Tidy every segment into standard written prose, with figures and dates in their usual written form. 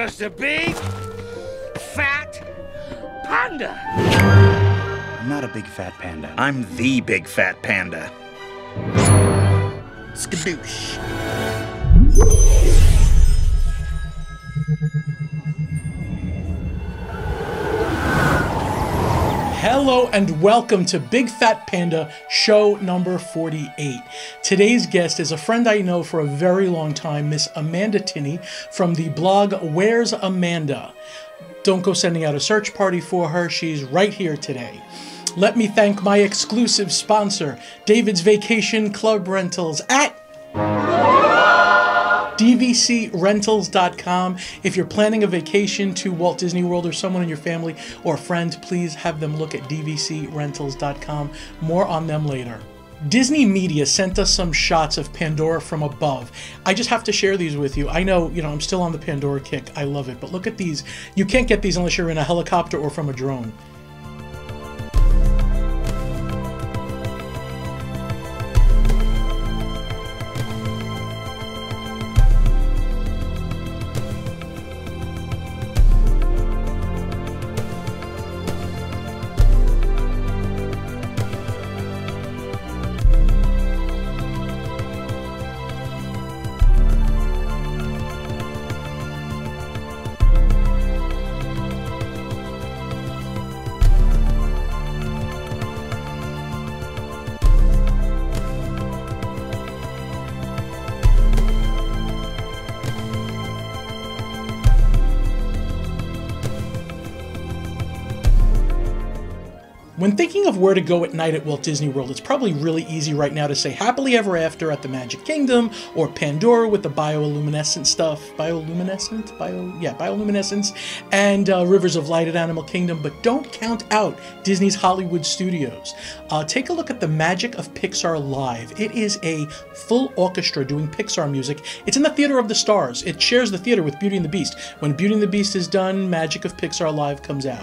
just a big, fat panda. I'm not a big fat panda. I'm the big fat panda. Skadoosh. Hello and welcome to Big Fat Panda show number 48. Today's guest is a friend I know for a very long time, Miss Amanda Tinney from the blog Where's Amanda? Don't go sending out a search party for her, she's right here today. Let me thank my exclusive sponsor, David's Vacation Club Rentals at dvcrentals.com. If you're planning a vacation to Walt Disney World or someone in your family or friend, please have them look at dvcrentals.com. More on them later. Disney Media sent us some shots of Pandora from above. I just have to share these with you. I know, I'm still on the Pandora kick. I love it. But look at these. You can't get these unless you're in a helicopter or from a drone. When thinking of where to go at night at Walt Disney World, it's probably really easy right now to say Happily Ever After at the Magic Kingdom, or Pandora with the bioluminescent stuff. Bioluminescent, and Rivers of Light at Animal Kingdom, but don't count out Disney's Hollywood Studios. Take a look at the Magic of Pixar Live. It is a full orchestra doing Pixar music. It's in the Theater of the Stars. It shares the theater with Beauty and the Beast. When Beauty and the Beast is done, Magic of Pixar Live comes out.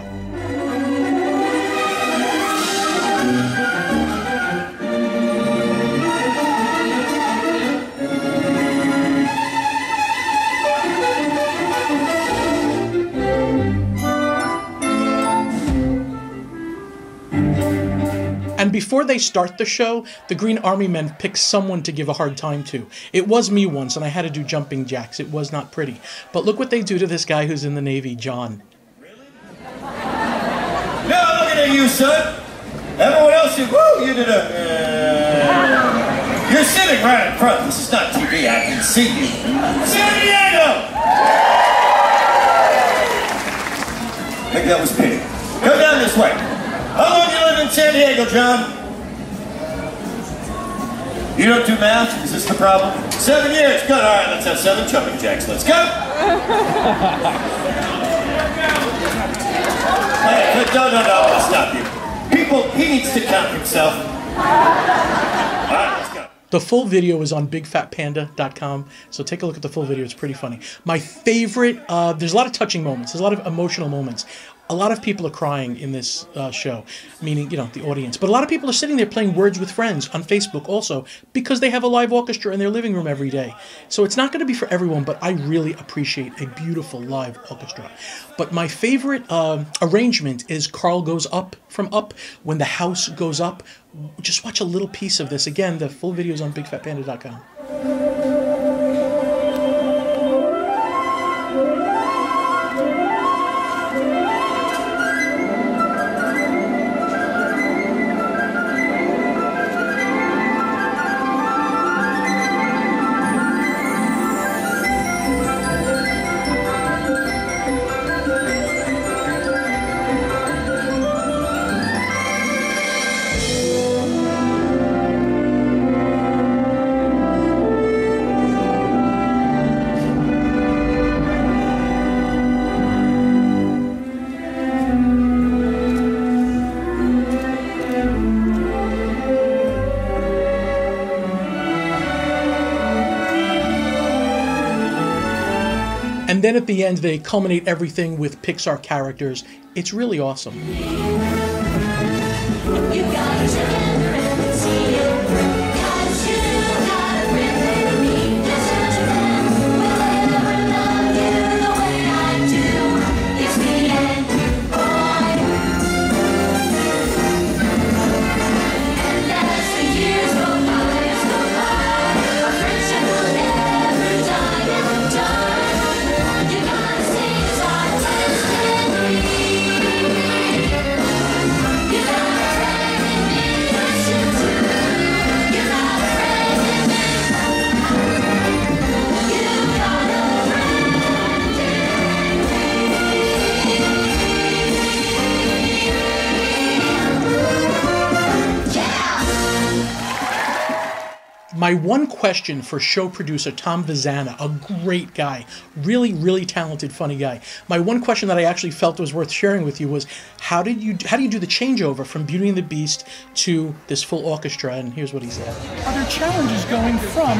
And before they start the show, the Green Army men pick someone to give a hard time to. It was me once, and I had to do jumping jacks. It was not pretty. But look what they do to this guy who's in the Navy, John. Really? Now look at you, son. Everyone else, you did a... You're sitting right in front. This is not TV. I can see you. San Diego! I think that was pity. Come down this way. How long you live in San Diego, John? You don't do math? Is this the problem? 7 years. Good. All right, let's have 7 jumping jacks. Let's go. Hey, no, I'll stop you. People, he needs to count himself. All right, let's go. The full video is on bigfatpanda.com, so take a look at the full video. It's pretty funny. My favorite, there's a lot of touching moments. There's a lot of emotional moments. A lot of people are crying in this show, meaning, the audience. But a lot of people are sitting there playing Words with Friends on Facebook also because they have a live orchestra in their living room every day. So it's not going to be for everyone, but I really appreciate a beautiful live orchestra. But my favorite arrangement is Carl Goes Up from Up, when the house goes up. Just watch a little piece of this. Again, the full video is on bigfatpanda.com. And then at the end, they culminate everything with Pixar characters. It's really awesome. My one question for show producer Tom Vazzana, a great guy, really, really talented, funny guy. My one question that I actually felt was worth sharing with you was, how do you do the changeover from Beauty and the Beast to this full orchestra? And here's what he said. Are there challenges going from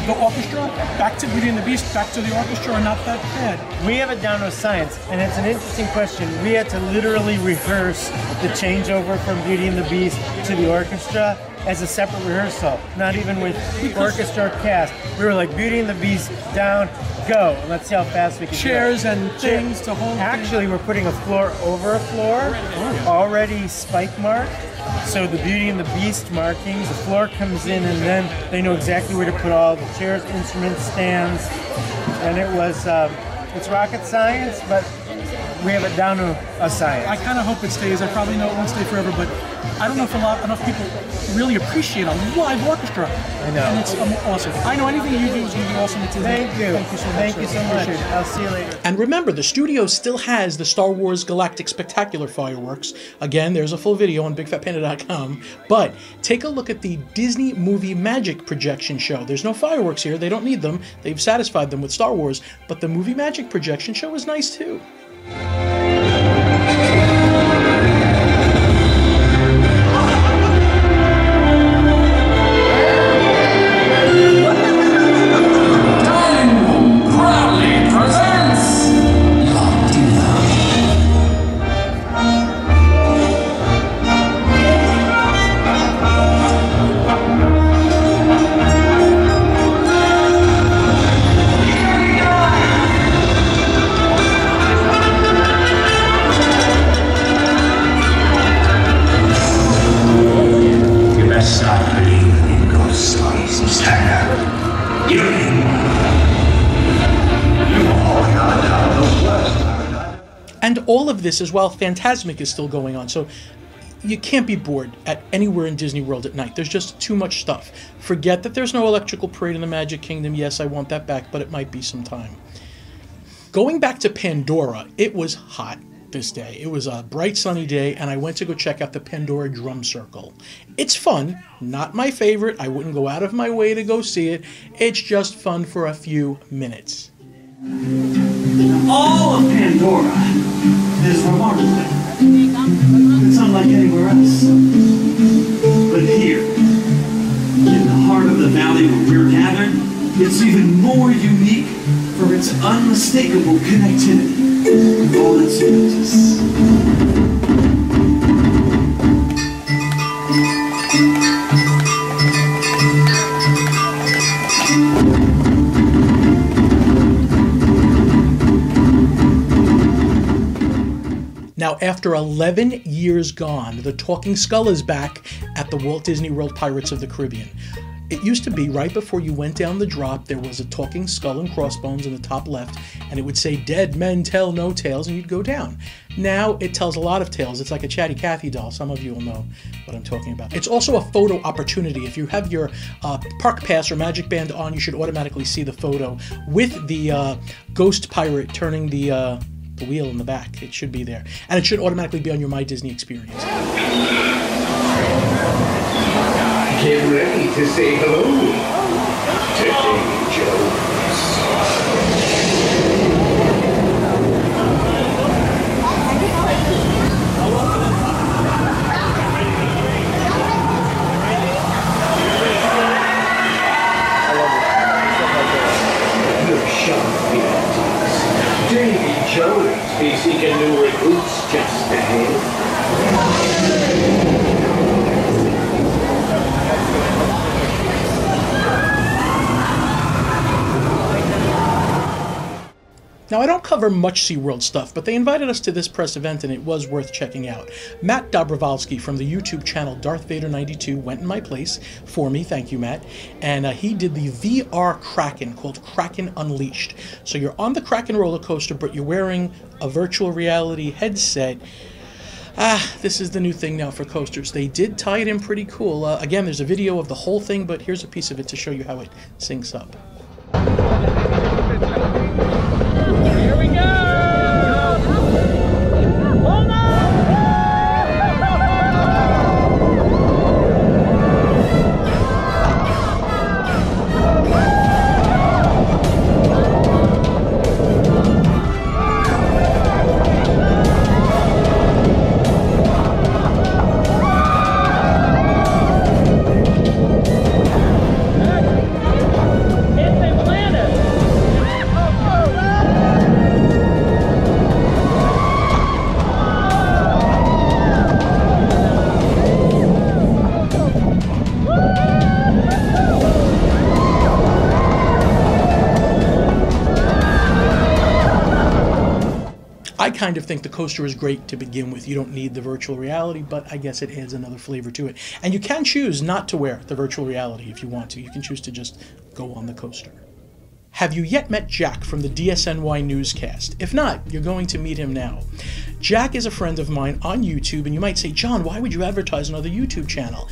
the orchestra back to Beauty and the Beast, back to the orchestra, or not that bad? We have it down to science, and it's an interesting question. We had to literally rehearse the changeover from Beauty and the Beast to the orchestra as a separate rehearsal, not even with orchestra or cast. We were like, Beauty and the Beast, down, go. Let's see how fast we can Chairs do it. and things to hold. Actually, we're putting a floor over a floor, already spike marked. So the Beauty and the Beast markings, the floor comes in, and then they know exactly where to put all the chairs, instruments, stands. And it was, it's rocket science, but we have it down to a science. I kind of hope it stays. I probably know it won't stay forever, but I don't know if enough people really appreciate a live orchestra. I know. And it's awesome. I know anything you do is going to be awesome. Thank you. Thank you so much. Thank you so much. I'll see you later. And remember, the studio still has the Star Wars Galactic Spectacular fireworks. Again, there's a full video on bigfatpanda.com. But take a look at the Disney Movie Magic projection show. There's no fireworks here. They don't need them. They've satisfied them with Star Wars. But the Movie Magic projection show is nice, too. And all of this as well, Fantasmic is still going on, so you can't be bored at anywhere in Disney World at night. There's just too much stuff. Forget that there's no electrical parade in the Magic Kingdom. Yes, I want that back, but it might be some time. Going back to Pandora, it was hot this day. It was a bright sunny day, and I went to go check out the Pandora Drum Circle. It's fun, not my favorite. I wouldn't go out of my way to go see it. It's just fun for a few minutes. All of Pandora is remarkable. It's unlike anywhere else. But here, in the heart of the valley where we're gathered, it's even more unique for its unmistakable connectivity with all its unities. Now, after 11 years gone, the Talking Skull is back at the Walt Disney World Pirates of the Caribbean. It used to be right before you went down the drop, there was a talking skull and crossbones in the top left, and it would say, "Dead men tell no tales," and you'd go down. Now it tells a lot of tales. It's like a Chatty Cathy doll. Some of you will know what I'm talking about. It's also a photo opportunity. If you have your Park Pass or Magic Band on, you should automatically see the photo with the ghost pirate turning the wheel in the back. It should be there. And it should automatically be on your My Disney experience. Get ready to say hello to Davy Jones. The sharp Davy Jones is seeking new recruits just ahead. Now, I don't cover much SeaWorld stuff, but they invited us to this press event, and it was worth checking out. Matt Dobrovolsky from the YouTube channel Darth Vader 92 went in my place for me, thank you, Matt, and he did the VR Kraken called Kraken Unleashed. So you're on the Kraken roller coaster, but you're wearing a virtual reality headset. This is the new thing now for coasters. They did tie it in pretty cool. Again, there's a video of the whole thing, but here's a piece of it to show you how it syncs up. Here we go! Hold on! kind of think the coaster is great to begin with. You don't need the virtual reality, but I guess it adds another flavor to it. And you can choose not to wear the virtual reality if you want to. You can choose to just go on the coaster. Have you yet met Jack from the DSNY Newscast? If not, you're going to meet him now. Jack is a friend of mine on YouTube, and you might say, John, why would you advertise another YouTube channel?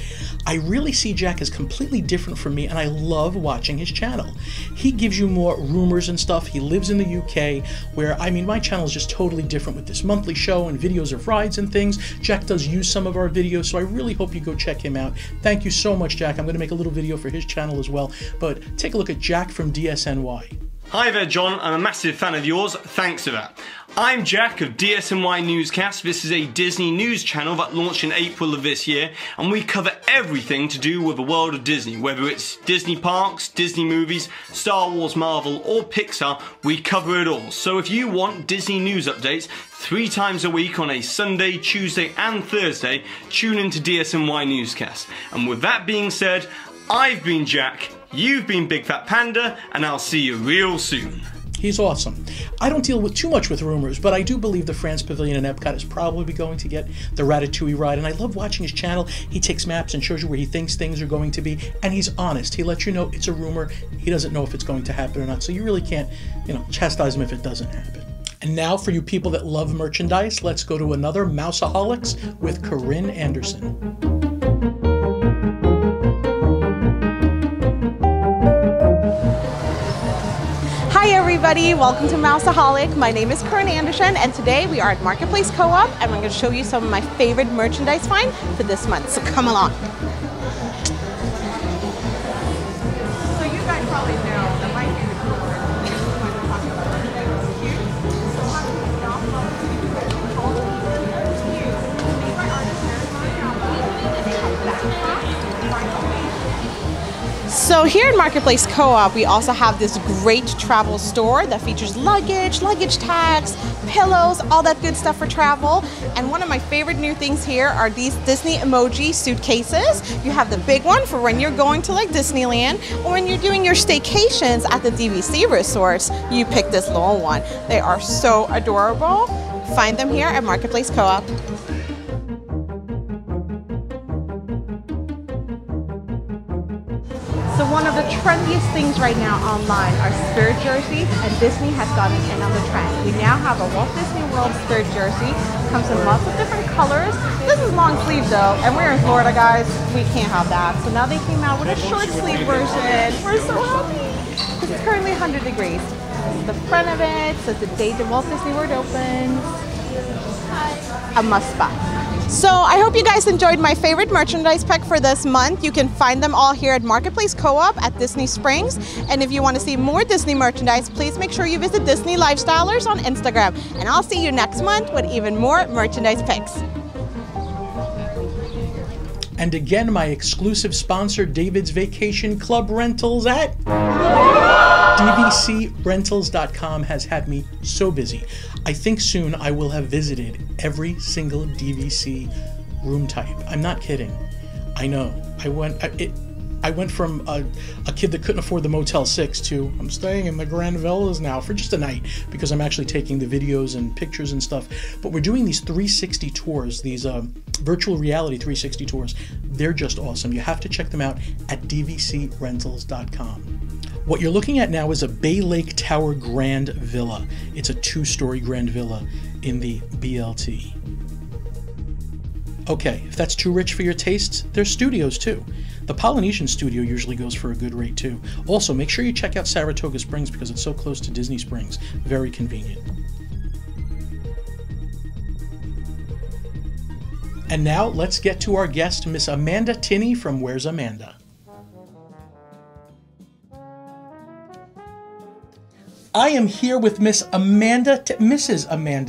I really see Jack as completely different from me, and I love watching his channel. He gives you more rumors and stuff. He lives in the UK, where, I mean, my channel is just totally different with this monthly show and videos of rides and things. Jack does use some of our videos, so I really hope you go check him out. Thank you so much, Jack. I'm going to make a little video for his channel as well, but take a look at Jack from DSNY. Hi there, John. I'm a massive fan of yours. Thanks for that. I'm Jack of DSNY Newscast. This is a Disney news channel that launched in April of this year, and we cover everything to do with the world of Disney. Whether it's Disney parks, Disney movies, Star Wars, Marvel, or Pixar, we cover it all. So if you want Disney news updates 3 times a week on a Sunday, Tuesday, and Thursday, tune into DSNY Newscast. And with that being said, I've been Jack, you've been Big Fat Panda, and I'll see you real soon. He's awesome. I don't deal with too much with rumors, but I do believe the France Pavilion in Epcot is probably going to get the Ratatouille ride, and I love watching his channel. He takes maps and shows you where he thinks things are going to be, and he's honest. He lets you know it's a rumor. He doesn't know if it's going to happen or not, so you really can't, chastise him if it doesn't happen. And now, for you people that love merchandise, let's go to another Mouse-A-Holics with Corinne Andersson. Hi everybody, welcome to Mouse-A-Holic. My name is Corinne Andersson, and today we are at Marketplace Co-op, and we're going to show you some of my favorite merchandise find for this month, so come along. So you guys probably know that my favorite store is the one we're talking about. It's cute. So how do we stop? All the pieces are cute. Made by artists here in Montana, and they have backpacks, right away. So here in Marketplace Co-op, we also have this great travel store that features luggage, luggage tags, pillows, all that good stuff for travel. And one of my favorite new things here are these Disney emoji suitcases. You have the big one for when you're going to like Disneyland, or when you're doing your staycations at the DVC resorts, you pick this little one. They are so adorable. Find them here at Marketplace Co-op. So one of the trendiest things right now online are Spirit jerseys, and Disney has gotten in on the trend. We now have a Walt Disney World Spirit jersey. Comes in lots of different colors. This is long sleeve though, and we're in Florida, guys. We can't have that. So now they came out with a short sleeve version. We're so happy. It's currently 100 degrees. The front of it says the date the Walt Disney World opens. A must buy. So I hope you guys enjoyed my favorite merchandise pick for this month. You can find them all here at Marketplace Co-op at Disney Springs. And if you want to see more Disney merchandise, please make sure you visit Disney Lifestylers on Instagram. And I'll see you next month with even more merchandise picks. And again, my exclusive sponsor, David's Vacation Club Rentals at DVCRentals.com has had me so busy. I think soon I will have visited every single DVC room type. I'm not kidding. I know. I went from a kid that couldn't afford the Motel 6 to I'm staying in the Grand Villas now for just a night, because I'm actually taking the videos and pictures and stuff. But we're doing these 360 tours, these virtual reality 360 tours. They're just awesome. You have to check them out at DVCRentals.com. What you're looking at now is a Bay Lake Tower Grand Villa. It's a 2-story Grand Villa in the BLT. Okay, if that's too rich for your tastes, there's studios too. The Polynesian studio usually goes for a good rate too. Also, make sure you check out Saratoga Springs because it's so close to Disney Springs. Very convenient. And now let's get to our guest, Miss Amanda Tinney from Where's Amanda? I am here with Mrs. Amanda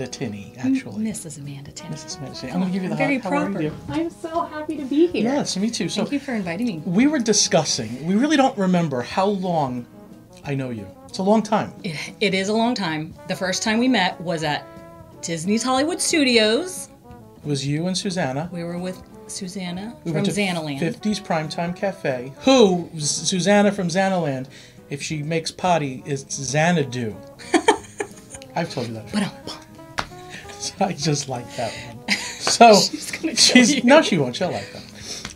Tinney, actually. Mrs. Amanda Tinney. Mrs. Amanda Tinney. I'm going to give you the very hot. How are proper. you? I'm so happy to be here. Yes, me too. Thank you for inviting me. We were discussing, we really don't remember how long I know you. It's a long time. It is a long time. The first time we met was at Disney's Hollywood Studios. It was you and Susanna. We were with Susanna We from went to Xanaland. 50s Primetime Cafe. Who, Susanna from Xanaland, if she makes potty, is Xanadu. I've told you that. I just like that one. So no, she won't. She'll like that.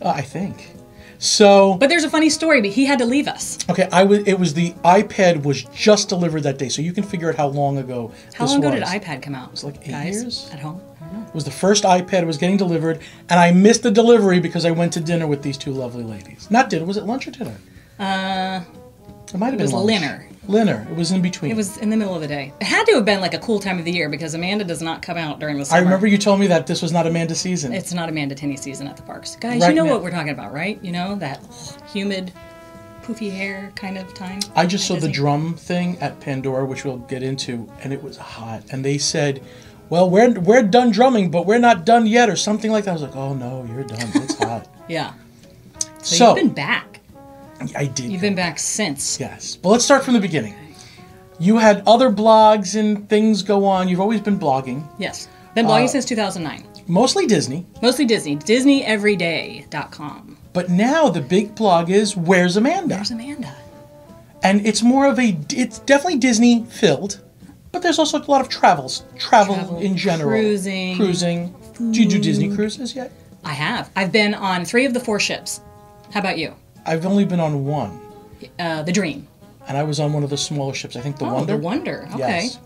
I think. So, but there's a funny story. But he had to leave us. Okay, it was the iPad was just delivered that day, so you can figure out how long ago. How long ago did iPad come out? It was like 8 Guys, years at home. I don't know. It was the first iPad was getting delivered, and I missed the delivery because I went to dinner with these two lovely ladies. Not dinner. Was it lunch or dinner? It might have been lunch. Dinner. It was in between. It was in the middle of the day. It had to have been like a cool time of the year because Amanda does not come out during the summer. I remember you told me that this was not Amanda season. It's not Amanda Tinney season at the parks. Guys, Right you know now. what we're talking about, right? You know, that humid, poofy hair kind of time. I just saw the Disney. drum thing at Pandora, which we'll get into, and it was hot. And they said, well, we're done drumming, but we're not done yet, or something like that. I was like, oh, no, you're done. It's hot. Yeah. So So- you've been back. I did. You've been back since. Yes. But let's start from the beginning. You had other blogs and things go on. You've always been blogging. Yes. Been blogging since 2009. Mostly Disney. Mostly Disney. DisneyEveryday.com. But now the big blog is Where's Amanda? Where's Amanda? And it's more of it's definitely Disney filled, but there's also a lot of travel in general. Cruising. Do you do Disney cruises yet? I have. I've been on 3 of the 4 ships. How about you? I've only been on one. The Dream. And I was on one of the smaller ships. I think the Wonder. The Wonder. Okay. Yes.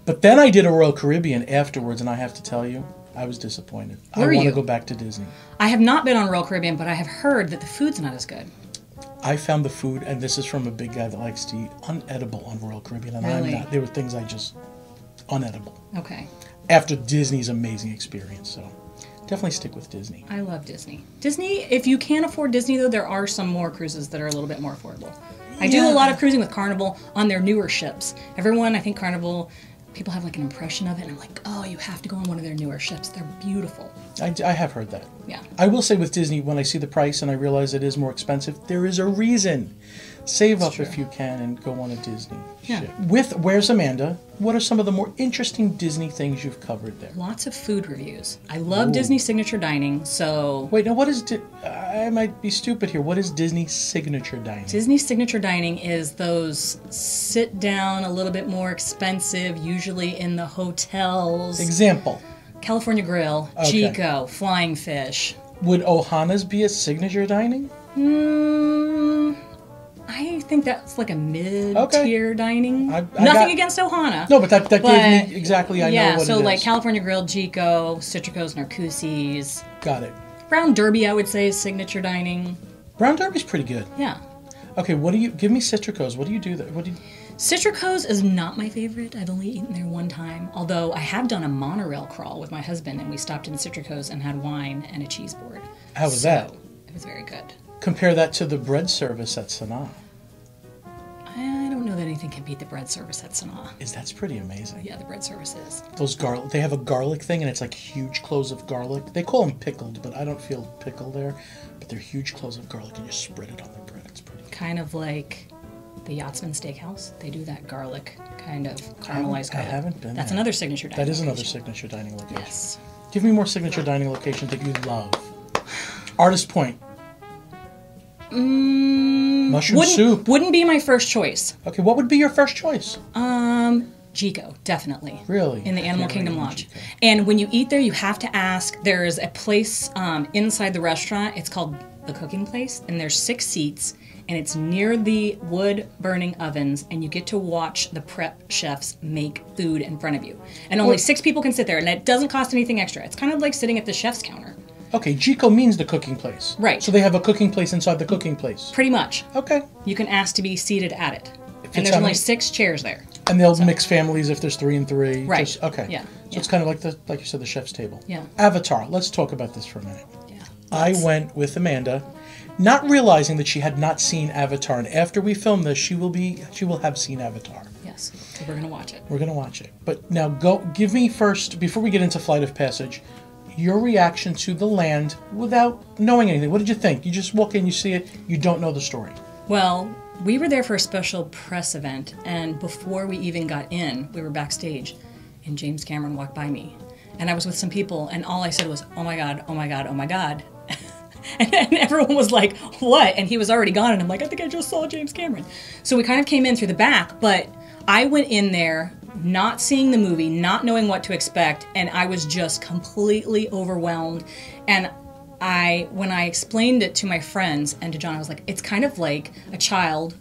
But then I did a Royal Caribbean afterwards, and I have to tell you, I was disappointed. Where I were want to you? go back to Disney. I have not been on Royal Caribbean, but I have heard that the food's not as good. I found the food, and this is from a big guy that likes to eat, unedible on Royal Caribbean, and Really? I'm not. There were things I just unedible. Okay. After Disney's amazing experience, so definitely stick with Disney. I love Disney. Disney, if you can't afford Disney, though, there are some more cruises that are a little bit more affordable. I do a lot of cruising with Carnival on their newer ships. Everyone, I think Carnival, people have like an impression of it, and I'm like, oh, you have to go on one of their newer ships. They're beautiful. I have heard that. Yeah. I will say with Disney, when I see the price and I realize it is more expensive, there is a reason. Save up if you can and go on a Disney ship. With Where's Amanda, what are some of the more interesting Disney things you've covered there? Lots of food reviews. I love Disney Signature Dining, so... Wait, now what is... I might be stupid here. What is Disney Signature Dining? Disney Signature Dining is those sit-down, a little bit more expensive, usually in the hotels. Example. California Grill, Okay. Chico, Flying Fish. Would Ohana's be a Signature Dining? I think that's like a mid-tier dining. Nothing against Ohana. No, but that gave me exactly, I know what it is. Yeah, so like California Grill, Chico, Citricos, Narcoossee's. Got it. Brown Derby, I would say, is Signature Dining. Brown Derby's pretty good. Yeah. Okay, give me Citricos. What do you do there? Citricos is not my favorite. I've only eaten there one time. Although I have done a monorail crawl with my husband, and we stopped in Citricos and had wine and a cheese board. How was that? It was very good. Compare that to the bread service at Sanaa. I don't know that anything can beat the bread service at Sanaa. That's pretty amazing. Yeah, the bread service is. Those garlic, they have a garlic thing, and it's like huge cloves of garlic. They call them pickled, but I don't feel pickled there. But they're huge cloves of garlic, and you spread it on the bread. It's pretty good. Kind of like the Yachtsman Steakhouse. They do that garlic, kind of caramelized garlic. I haven't been That's there. another signature dining That is another location. signature dining location. Yes. Give me more signature dining locations that you love. Artist Point. Mushroom soup. Wouldn't be my first choice. Okay, what would be your first choice? Chico, definitely. Really? In the Animal Kingdom Lodge. And when you eat there, you have to ask, there's a place inside the restaurant, it's called The Cooking Place, and there's 6 seats, and it's near the wood-burning ovens, and you get to watch the prep chefs make food in front of you. And only 6 people can sit there, and it doesn't cost anything extra. It's kind of like sitting at the chef's counter. Okay, Chico means the cooking place. Right. So they have a cooking place inside the cooking place. Pretty much. Okay. You can ask to be seated at it. If And it's there's only having- 6 chairs there. And they'll mix families if there's 3 and 3. Right. Okay. Yeah. So it's kind of like you said, the chef's table. Yeah. Avatar. Let's talk about this for a minute. Yeah. I went with Amanda, not realizing that she had not seen Avatar, and after we film this, she will have seen Avatar. Yes. So we're gonna watch it. We're gonna watch it. But now give me first, before we get into Flight of Passage, your reaction to the land without knowing anything. What did you think? You just walk in, you see it, you don't know the story. Well, we were there for a special press event, and before we even got in, we were backstage, and James Cameron walked by me. And I was with some people, and all I said was, oh my God, oh my God, oh my God. and everyone was like, what? And he was already gone, and I'm like, I think I just saw James Cameron. So we kind of came in through the back, but I went in there not seeing the movie, not knowing what to expect, and I was just completely overwhelmed. And when I explained it to my friends and to John, I was like, it's kind of like a child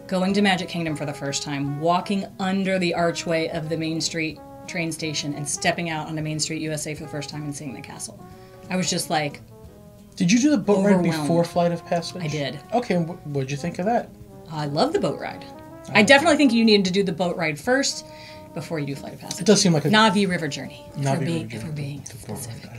going to Magic Kingdom for the first time, walking under the archway of the Main Street train station and stepping out onto Main Street USA for the first time and seeing the castle. I was just like, did you do the boat ride before Flight of Passage? I did. Okay, and what did you think of that? I love the boat ride. I definitely think you need to do the boat ride first before you do Flight of Passage. It does seem like a Navi River Journey. If we're being specific.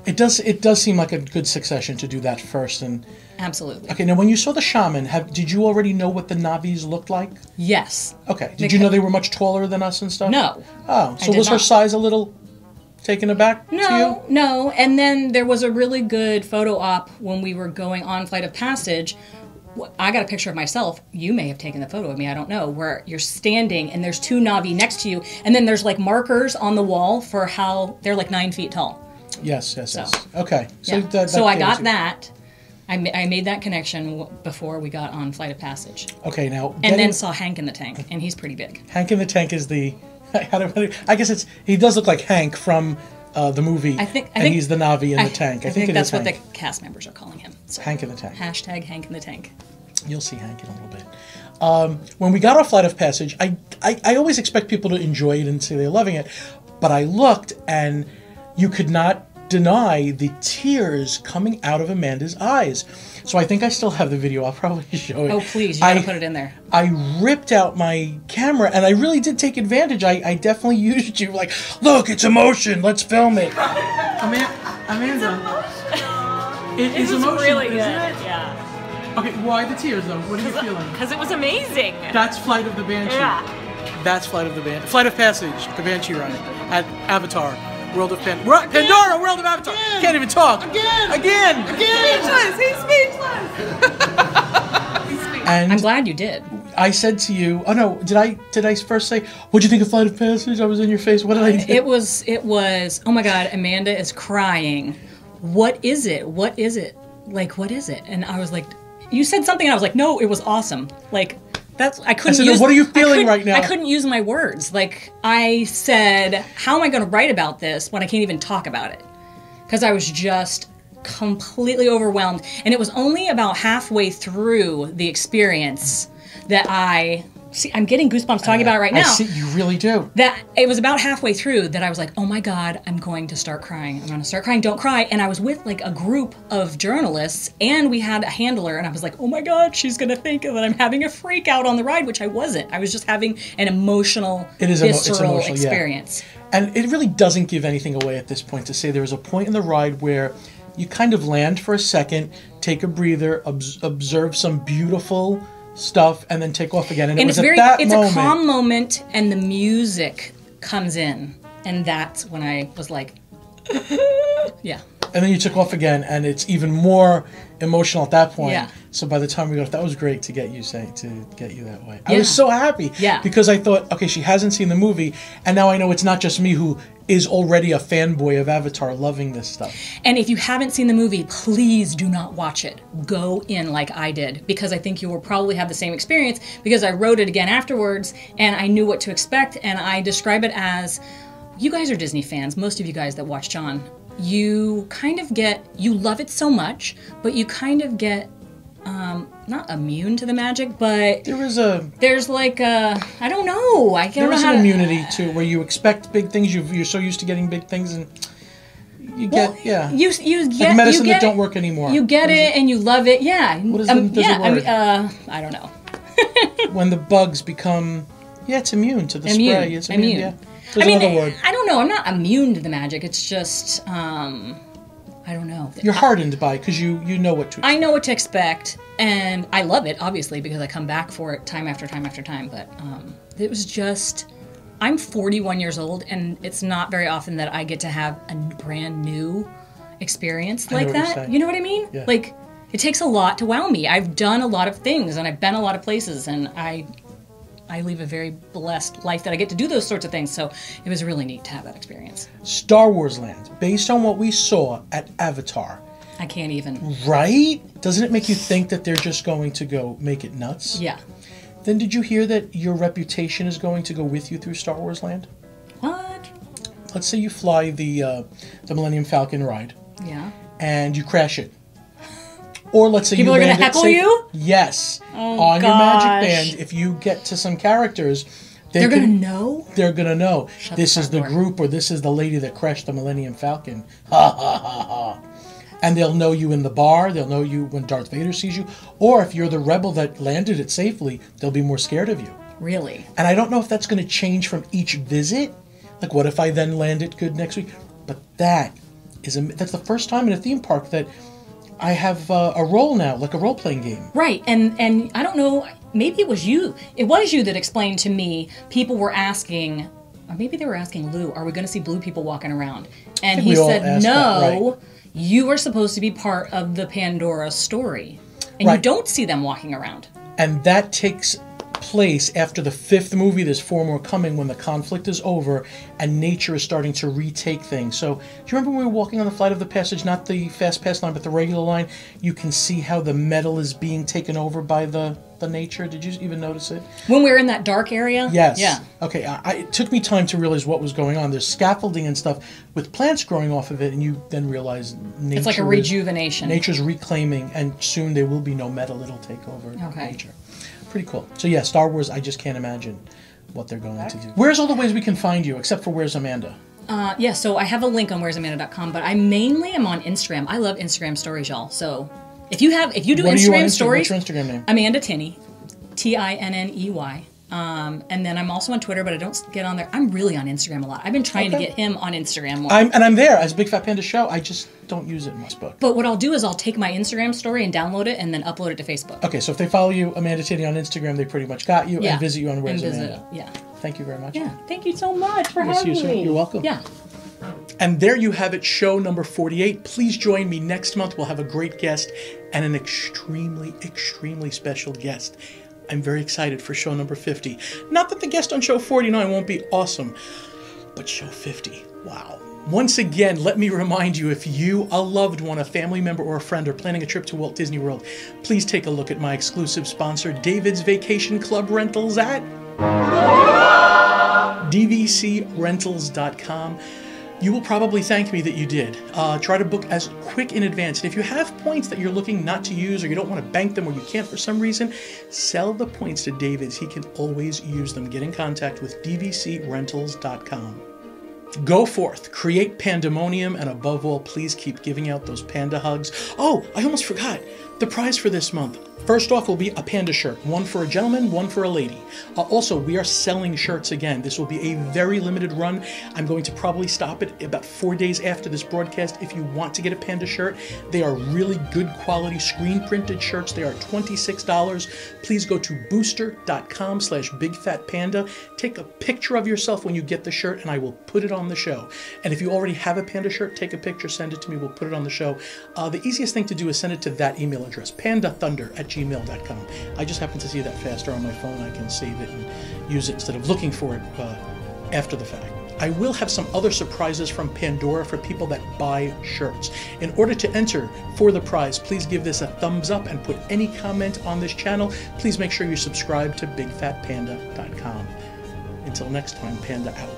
It does seem like a good succession to do that first. And absolutely. Okay, now when you saw the shaman, did you already know what the Navis looked like? Yes. Okay. Did you know they were much taller than us and stuff? No. Oh, so was her size a little taken aback to you? No. And then there was a really good photo op when we were going on Flight of Passage. I got a picture of myself. You may have taken the photo of me, I don't know, where you're standing and there's two Navi next to you, and then there's like markers on the wall for how they're like 9 feet tall. Yes. Okay. So I got that. I made that connection before we got on Flight of Passage. Okay, now... And then saw Hank in the Tank, and he's pretty big. Hank in the Tank is the... I guess he does look like Hank from the movie, I think he's the Navi in the tank. I think that's what the cast members are calling him. So. Hank in the Tank. Hashtag Hank in the Tank. You'll see Hank in a little bit. When we got off Flight of Passage, I always expect people to enjoy it and say they're loving it, but I looked and you could not deny the tears coming out of Amanda's eyes. So I think I still have the video. I'll probably show it. Oh, please. You gotta put it in there. I ripped out my camera, and I really did take advantage. I definitely used you. Like, look, it's emotion. Let's film it. Amanda. It is emotion, really good. Isn't it? Yeah. Okay, why the tears, though? What are you feeling? Because it was amazing. That's Flight of the Banshee. Yeah. That's Flight of Passage, the Banshee ride at Avatar. World of Pandora, World of Avatar. Again. Can't even talk. Again. He's speechless. And I'm glad you did. I said to you, oh no, did I first say, what'd you think of Flight of Passage? I was in your face. What did I do? It was, oh my God, Amanda is crying. What is it? Like, what is it? And I was like, you said something and I was like, no, it was awesome. Like, I couldn't use... What are you feeling right now? I couldn't use my words. Like, I said, how am I going to write about this when I can't even talk about it? Because I was just completely overwhelmed. And it was only about halfway through the experience that I'm getting goosebumps talking about it right now. I see, you really do. That it was about halfway through that I was like, oh my God, I'm going to start crying. I'm going to start crying. Don't cry. And I was with like a group of journalists, and we had a handler, and I was like, oh my God, she's going to think that I'm having a freak out on the ride, which I wasn't. I was just having an emotional, visceral experience. Yeah. And it really doesn't give anything away at this point to say there was a point in the ride where you kind of land for a second, take a breather, observe some beautiful stuff, and then take off again. And it was it's a calm moment, and the music comes in, and that's when I was like, yeah. And then you took off again, and it's even more emotional at that point. Yeah. So by the time we got off, that was great to get you that way. Yeah. I was so happy. Yeah. Because I thought, okay, she hasn't seen the movie, and now I know it's not just me who is already a fanboy of Avatar loving this stuff. And if you haven't seen the movie, please do not watch it. Go in like I did, because I think you will probably have the same experience, because I wrote it again afterwards, and I knew what to expect, and I describe it as, you guys are Disney fans, most of you guys that watch John, you kind of get, you love it so much, but you kind of get, not immune to the magic, but there's like a, I don't know, I can't know how to... There is an immunity to where you expect big things, you're so used to getting big things, and you get, You get like medicine that don't work anymore. You get it and you love it, yeah. What is the word? I don't know. When the bugs become, it's immune to the spray. It's immune. Yeah. There's another word. I don't know. I'm not immune to the magic. It's just, I don't know. You're hardened by it because you know what to expect. I know what to expect, and I love it, obviously, because I come back for it time after time after time. But it was just, I'm 41 years old, and it's not very often that I get to have a brand new experience like that. You know what I mean? Yeah. Like, it takes a lot to wow me. I've done a lot of things, and I've been a lot of places, and I live a very blessed life that I get to do those sorts of things, so it was really neat to have that experience. Star Wars Land, based on what we saw at Avatar. I can't even. Right? Doesn't it make you think that they're just going to go make it nuts? Yeah. Then did you hear that your reputation is going to go with you through Star Wars Land? What? Let's say you fly the Millennium Falcon ride. Yeah. And you crash it. Or let's say people you are going land to heckle you? Yes. Oh, on your gosh. Magic Band, if you get to some characters, they're going to know? They're going to know. Shut This is the door. group, or this is the lady that crashed the Millennium Falcon. Ha ha ha ha. And they'll know you in the bar, they'll know you when Darth Vader sees you, or if you're the rebel that landed it safely, they'll be more scared of you. Really? And I don't know if that's going to change from each visit. Like, what if I then land it good next week? But that's the first time in a theme park that I have a role now, like a role-playing game. Right, and I don't know, maybe it was you. It was you that explained to me, people were asking, or maybe they were asking Lou, are we going to see blue people walking around? And he said, no, you are supposed to be part of the Pandora story. And you don't see them walking around. And that takes place after the 5th movie. There's 4 more coming when the conflict is over and nature is starting to retake things. So do you remember when we were walking on the Flight of the Passage, not the Fast Pass line but the regular line? You can see how the metal is being taken over by the nature. Did you even notice it? When we were in that dark area? Yes. Yeah. Okay, it took me time to realize what was going on. There's scaffolding and stuff with plants growing off of it, and you then realize nature It's like a rejuvenation. Nature's reclaiming, and soon there will be no metal. It'll take over nature. Pretty cool. So yeah, Star Wars, I just can't imagine what they're going to do. Where's all the ways we can find you, except for Where's Amanda? Yeah, so I have a link on where'samanda.com, but I mainly am on Instagram. I love Instagram stories, y'all. So if you do Instagram stories, what's your Instagram name? Amanda Tinney, Tinney. And then I'm also on Twitter, but I don't get on there. I'm really on Instagram a lot. I've been trying to get him on Instagram more. I'm there as Big Fat Panda Show. I just don't use it in my book. But what I'll do is I'll take my Instagram story and download it and then upload it to Facebook. Okay, so if they follow you, Amanda Tinney, on Instagram, they pretty much got you, and visit you on Where's Amanda. Yeah. Thank you very much. Yeah, thank you so much for having me. You're welcome. Yeah. And there you have it, show number 48. Please join me next month. We'll have a great guest and an extremely, extremely special guest. I'm very excited for show number 50. Not that the guest on show 49 won't be awesome, but show 50, wow. Once again, let me remind you, if you, a loved one, a family member, or a friend are planning a trip to Walt Disney World, please take a look at my exclusive sponsor, David's Vacation Club Rentals at dvcrentals.com. You will probably thank me that you did. Try to book as quick in advance. And if you have points that you're looking not to use, or you don't want to bank them, or you can't for some reason, sell the points to David's. He can always use them. Get in contact with dvcrentals.com. Go forth, create pandemonium, and above all, please keep giving out those panda hugs. Oh, I almost forgot. The prize for this month. First off will be a panda shirt. One for a gentleman, one for a lady. Also, we are selling shirts again. This will be a very limited run. I'm going to probably stop it about 4 days after this broadcast. If you want to get a panda shirt, they are really good quality screen printed shirts. They are $26. Please go to booster.com/bigfatpanda. Take a picture of yourself when you get the shirt, and I will put it on the show. And if you already have a panda shirt, take a picture, send it to me. We'll put it on the show. The easiest thing to do is send it to that email address, pandathunder@gmail.com. I just happen to see that faster on my phone. I can save it and use it instead of looking for it after the fact. I will have some other surprises from Pandora for people that buy shirts. In order to enter for the prize, please give this a thumbs up and put any comment on this channel. Please make sure you subscribe to bigfatpanda.com. Until next time, Panda out.